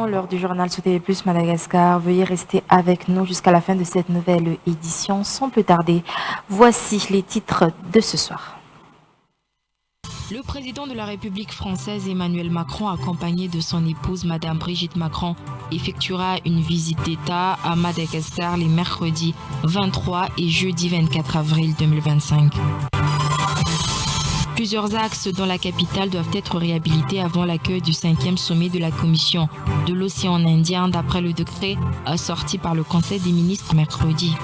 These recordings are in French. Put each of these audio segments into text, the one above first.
l'heure du journal sur TV+ Madagascar. Veuillez rester avec nous jusqu'à la fin de cette nouvelle édition. Sans plus tarder, voici les titres de ce soir. Le président de la République française Emmanuel Macron, accompagné de son épouse Madame Brigitte Macron, effectuera une visite d'État à Madagascar les mercredis 23 et jeudi 24 avril 2025. Plusieurs axes dans la capitale doivent être réhabilités avant l'accueil du 5e sommet de la Commission de l'océan Indien, d'après le décret sorti par le Conseil des ministres mercredi.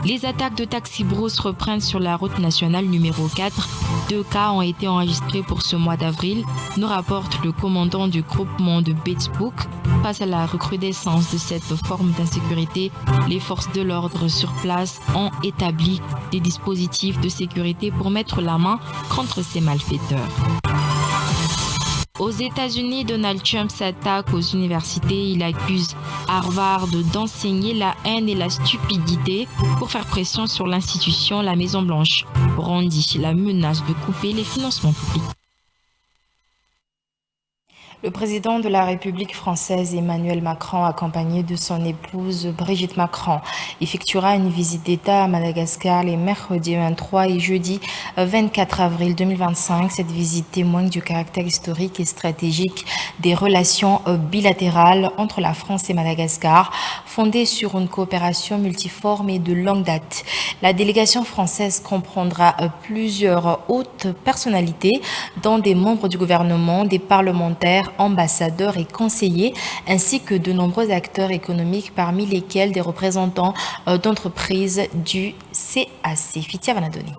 Les attaques de Taxi Brousse reprennent sur la route nationale numéro 4. 2 cas ont été enregistrés pour ce mois d'avril, nous rapporte le commandant du groupement de Betsbook. Face à la recrudescence de cette forme d'insécurité, les forces de l'ordre sur place ont établi des dispositifs de sécurité pour mettre la main contre ces malfaiteurs. Aux États-Unis, Donald Trump s'attaque aux universités. Il accuse Harvard d'enseigner la haine et la stupidité pour faire pression sur l'institution. La Maison-Blanche brandit la menace de couper les financements publics. Le président de la République française Emmanuel Macron, accompagné de son épouse Brigitte Macron, effectuera une visite d'État à Madagascar les mercredis 23 et jeudi 24 avril 2025. Cette visite témoigne du caractère historique et stratégique des relations bilatérales entre la France et Madagascar, fondées sur une coopération multiforme et de longue date. La délégation française comprendra plusieurs hautes personnalités, dont des membres du gouvernement, des parlementaires, ambassadeurs et conseillers, ainsi que de nombreux acteurs économiques, parmi lesquels des représentants d'entreprises du CAC. Fitia Vanadoni.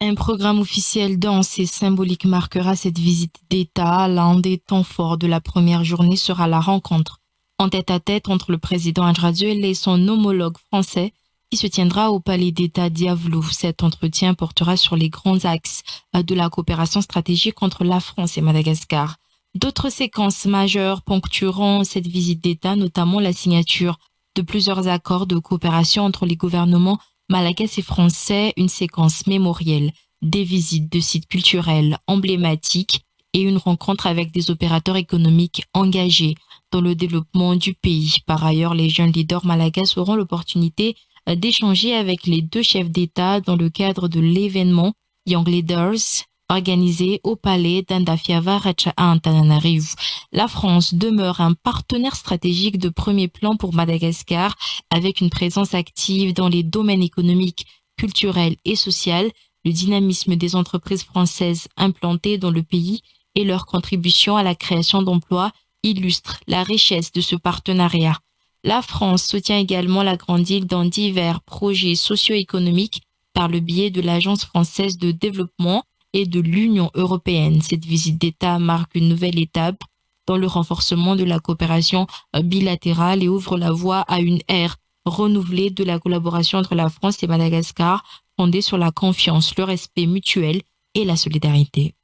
Un programme officiel dense et symbolique marquera cette visite d'État. L'un des temps forts de la première journée sera la rencontre en tête-à-tête entre le président Andradjuel et son homologue français, qui se tiendra au palais d'État d'Iavlou. Cet entretien portera sur les grands axes de la coopération stratégique entre la France et Madagascar. D'autres séquences majeures ponctueront cette visite d'État, notamment la signature de plusieurs accords de coopération entre les gouvernements malagasy et français, une séquence mémorielle, des visites de sites culturels emblématiques et une rencontre avec des opérateurs économiques engagés dans le développement du pays. Par ailleurs, les jeunes leaders malagasy auront l'opportunité d'échanger avec les deux chefs d'État dans le cadre de l'événement Young Leaders organisé au palais d'Andafiava-Racha à Antananarivo. La France demeure un partenaire stratégique de premier plan pour Madagascar, avec une présence active dans les domaines économiques, culturels et sociaux. Le dynamisme des entreprises françaises implantées dans le pays et leur contribution à la création d'emplois illustrent la richesse de ce partenariat. La France soutient également la Grande Île dans divers projets socio-économiques par le biais de l'Agence française de développement et de l'Union européenne. Cette visite d'État marque une nouvelle étape dans le renforcement de la coopération bilatérale et ouvre la voie à une ère renouvelée de la collaboration entre la France et Madagascar, fondée sur la confiance, le respect mutuel et la solidarité.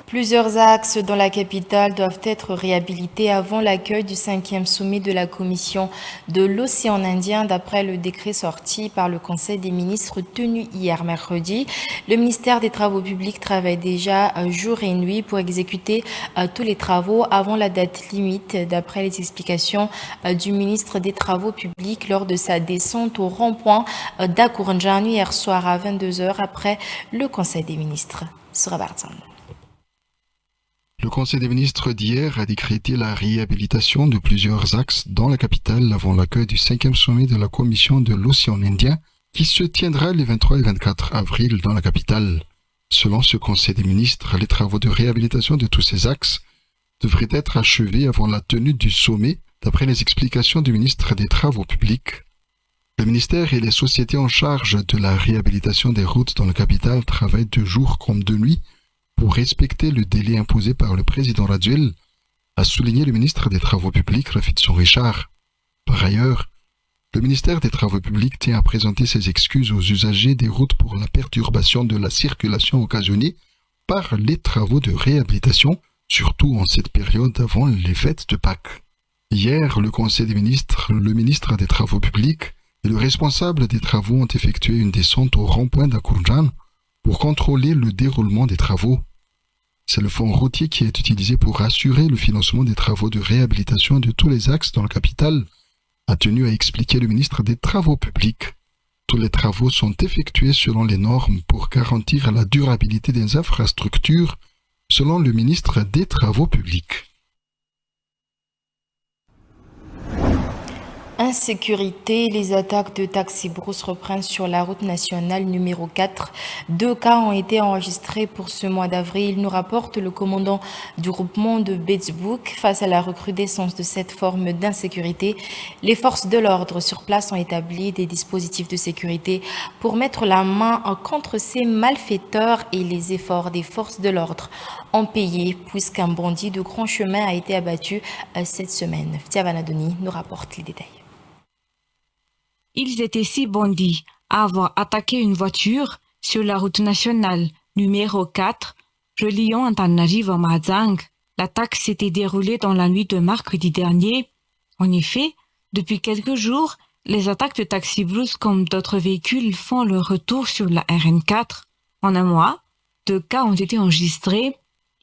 Plusieurs axes dans la capitale doivent être réhabilités avant l'accueil du 5e sommet de la Commission de l'océan Indien, d'après le décret sorti par le Conseil des ministres tenu hier mercredi. Le ministère des Travaux publics travaille déjà jour et nuit pour exécuter tous les travaux avant la date limite, d'après les explications du ministre des Travaux publics lors de sa descente au rond-point d'Akourndjani hier soir à 22h après le Conseil des ministres. Surabartan. Le Conseil des ministres d'hier a décrété la réhabilitation de plusieurs axes dans la capitale avant l'accueil du 5e sommet de la Commission de l'océan Indien qui se tiendra les 23 et 24 avril dans la capitale. Selon ce Conseil des ministres, les travaux de réhabilitation de tous ces axes devraient être achevés avant la tenue du sommet, d'après les explications du ministre des Travaux publics. Le ministère et les sociétés en charge de la réhabilitation des routes dans la capitale travaillent de jour comme de nuit pour respecter le délai imposé par le président Andradjuel, a souligné le ministre des Travaux publics, Rafitson Richard. Par ailleurs, le ministère des Travaux publics tient à présenter ses excuses aux usagers des routes pour la perturbation de la circulation occasionnée par les travaux de réhabilitation, surtout en cette période avant les fêtes de Pâques. Hier, le Conseil des ministres, le ministre des Travaux publics et le responsable des travaux ont effectué une descente au rond-point d'Akourndjani pour contrôler le déroulement des travaux. C'est le fonds routier qui est utilisé pour assurer le financement des travaux de réhabilitation de tous les axes dans la capitale, a tenu à expliquer le ministre des Travaux publics. Tous les travaux sont effectués selon les normes pour garantir la durabilité des infrastructures, selon le ministre des Travaux publics. Insécurité, les attaques de taxi-brousse reprennent sur la route nationale numéro 4. 2 cas ont été enregistrés pour ce mois d'avril, nous rapporte le commandant du groupement de Beetsboek. Face à la recrudescence de cette forme d'insécurité, les forces de l'ordre sur place ont établi des dispositifs de sécurité pour mettre la main contre ces malfaiteurs et les efforts des forces de l'ordre ont payé puisqu'un bandit de grand chemin a été abattu cette semaine. Ftiavanadoni nous rapporte les détails. Ils étaient 6 bandits à avoir attaqué une voiture sur la route nationale numéro 4, reliant Antananarivo à Mahajanga. L'attaque s'était déroulée dans la nuit de mercredi dernier. En effet, depuis quelques jours, les attaques de taxi-brousse comme d'autres véhicules font leur retour sur la RN4. En un mois, 2 cas ont été enregistrés,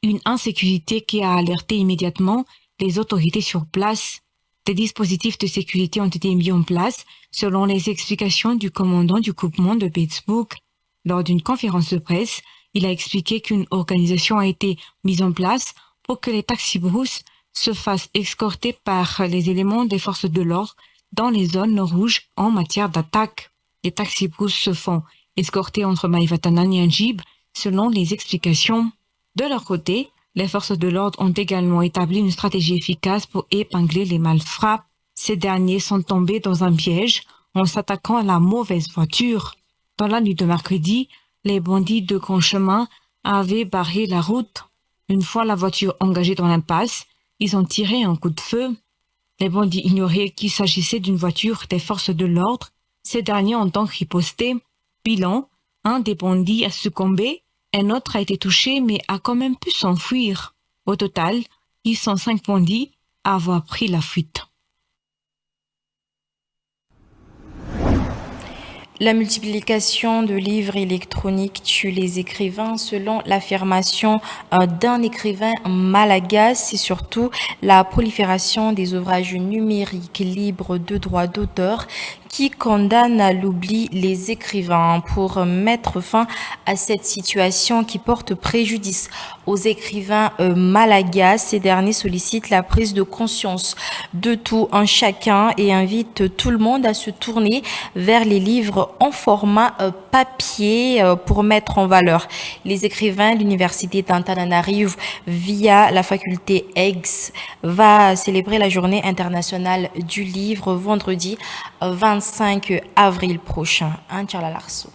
une insécurité qui a alerté immédiatement les autorités sur place. Des dispositifs de sécurité ont été mis en place selon les explications du commandant du groupement de Beetsboek. Lors d'une conférence de presse, il a expliqué qu'une organisation a été mise en place pour que les taxi-brousses se fassent escorter par les éléments des forces de l'ordre dans les zones rouges en matière d'attaque. Les taxi-brousses se font escorter entre Maïvatanan et Njib selon les explications. De leur côté, les forces de l'ordre ont également établi une stratégie efficace pour épingler les malfrats. Ces derniers sont tombés dans un piège en s'attaquant à la mauvaise voiture. Dans la nuit de mercredi, les bandits de grand chemin avaient barré la route. Une fois la voiture engagée dans l'impasse, ils ont tiré un coup de feu. Les bandits ignoraient qu'il s'agissait d'une voiture des forces de l'ordre. Ces derniers ont donc riposté. Bilan, un des bandits a succombé. Un autre a été touché mais a quand même pu s'enfuir. Au total, ils sont 5 bandits à avoir pris la fuite. La multiplication de livres électroniques tue les écrivains selon l'affirmation d'un écrivain malagasy. C'est surtout la prolifération des ouvrages numériques libres de droits d'auteur qui condamne à l'oubli les écrivains. Pour mettre fin à cette situation qui porte préjudice aux écrivains malagasy, ces derniers sollicitent la prise de conscience de tout un chacun et invitent tout le monde à se tourner vers les livres en format papier pour mettre en valeur les écrivains. L'université d'Antananarivo, via la faculté EGS, va célébrer la journée internationale du livre vendredi 25 avril prochain. Charles Larceau.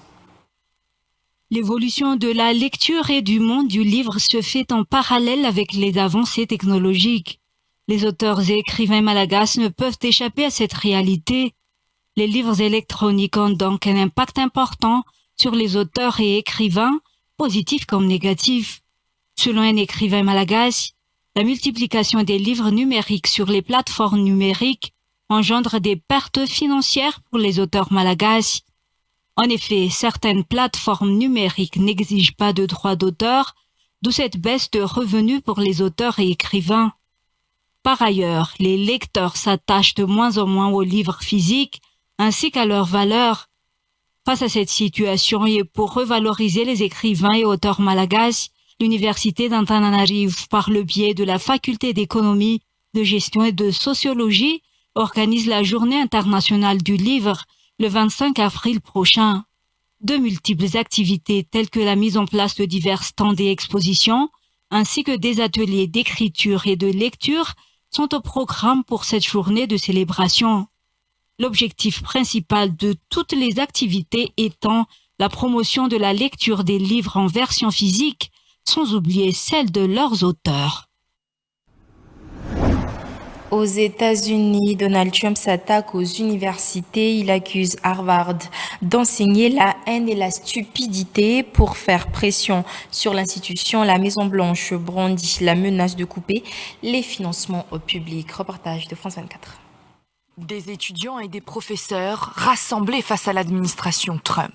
L'évolution de la lecture et du monde du livre se fait en parallèle avec les avancées technologiques. Les auteurs et écrivains malagasy ne peuvent échapper à cette réalité. Les livres électroniques ont donc un impact important sur les auteurs et écrivains, positifs comme négatifs. Selon un écrivain malagasy, la multiplication des livres numériques sur les plateformes numériques engendre des pertes financières pour les auteurs malagasy. En effet, certaines plateformes numériques n'exigent pas de droits d'auteur, d'où cette baisse de revenus pour les auteurs et écrivains. Par ailleurs, les lecteurs s'attachent de moins en moins aux livres physiques ainsi qu'à leur valeur. Face à cette situation et pour revaloriser les écrivains et auteurs malagasy, l'université d'Antananarivo, par le biais de la faculté d'économie, de gestion et de sociologie, organise la journée internationale du livre le 25 avril prochain. De multiples activités telles que la mise en place de divers stands et expositions, ainsi que des ateliers d'écriture et de lecture sont au programme pour cette journée de célébration. L'objectif principal de toutes les activités étant la promotion de la lecture des livres en version physique, sans oublier celle de leurs auteurs. Aux États-Unis, Donald Trump s'attaque aux universités. Il accuse Harvard d'enseigner la haine et la stupidité pour faire pression sur l'institution. La Maison-Blanche brandit la menace de couper les financements au public. Reportage de France 24. Des étudiants et des professeurs rassemblés face à l'administration Trump.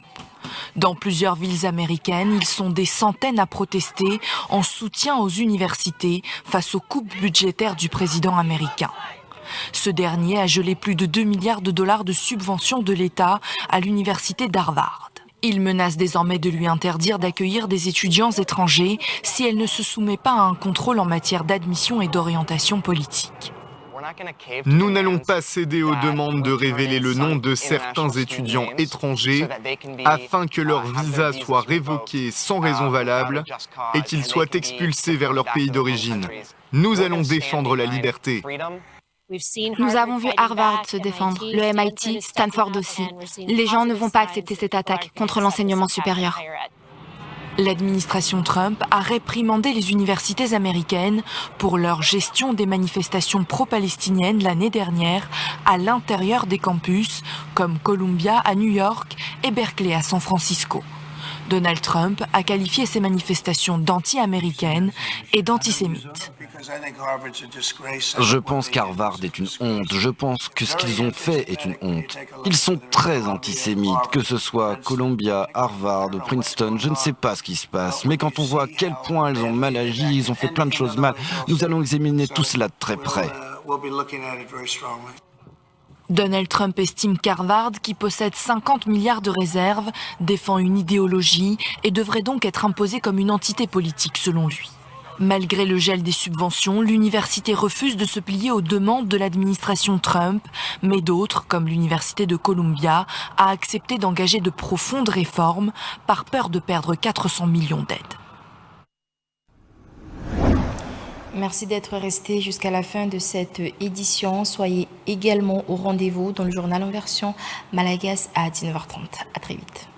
Dans plusieurs villes américaines, ils sont des centaines à protester en soutien aux universités face aux coupes budgétaires du président américain. Ce dernier a gelé plus de 2 milliards de dollars de subventions de l'État à l'université d'Harvard. Il menace désormais de lui interdire d'accueillir des étudiants étrangers si elle ne se soumet pas à un contrôle en matière d'admission et d'orientation politique. Nous n'allons pas céder aux demandes de révéler le nom de certains étudiants étrangers afin que leur visa soit révoqué sans raison valable et qu'ils soient expulsés vers leur pays d'origine. Nous allons défendre la liberté. Nous avons vu Harvard se défendre, le MIT, Stanford aussi. Les gens ne vont pas accepter cette attaque contre l'enseignement supérieur. L'administration Trump a réprimandé les universités américaines pour leur gestion des manifestations pro-palestiniennes l'année dernière à l'intérieur des campus, comme Columbia à New York et Berkeley à San Francisco. Donald Trump a qualifié ces manifestations d'anti-américaines et d'antisémites. Je pense qu'Harvard est une honte. Je pense que ce qu'ils ont fait est une honte. Ils sont très antisémites, que ce soit Columbia, Harvard ou Princeton. Je ne sais pas ce qui se passe, mais quand on voit à quel point ils ont mal agi, ils ont fait plein de choses mal, nous allons examiner tout cela de très près. Donald Trump estime qu'Harvard, qui possède 50 milliards de réserves, défend une idéologie et devrait donc être imposé comme une entité politique selon lui. Malgré le gel des subventions, l'université refuse de se plier aux demandes de l'administration Trump, mais d'autres, comme l'université de Columbia, a accepté d'engager de profondes réformes par peur de perdre 400 millions d'aides. Merci d'être resté jusqu'à la fin de cette édition. Soyez également au rendez-vous dans le journal en version malagasy à 19h30. À très vite.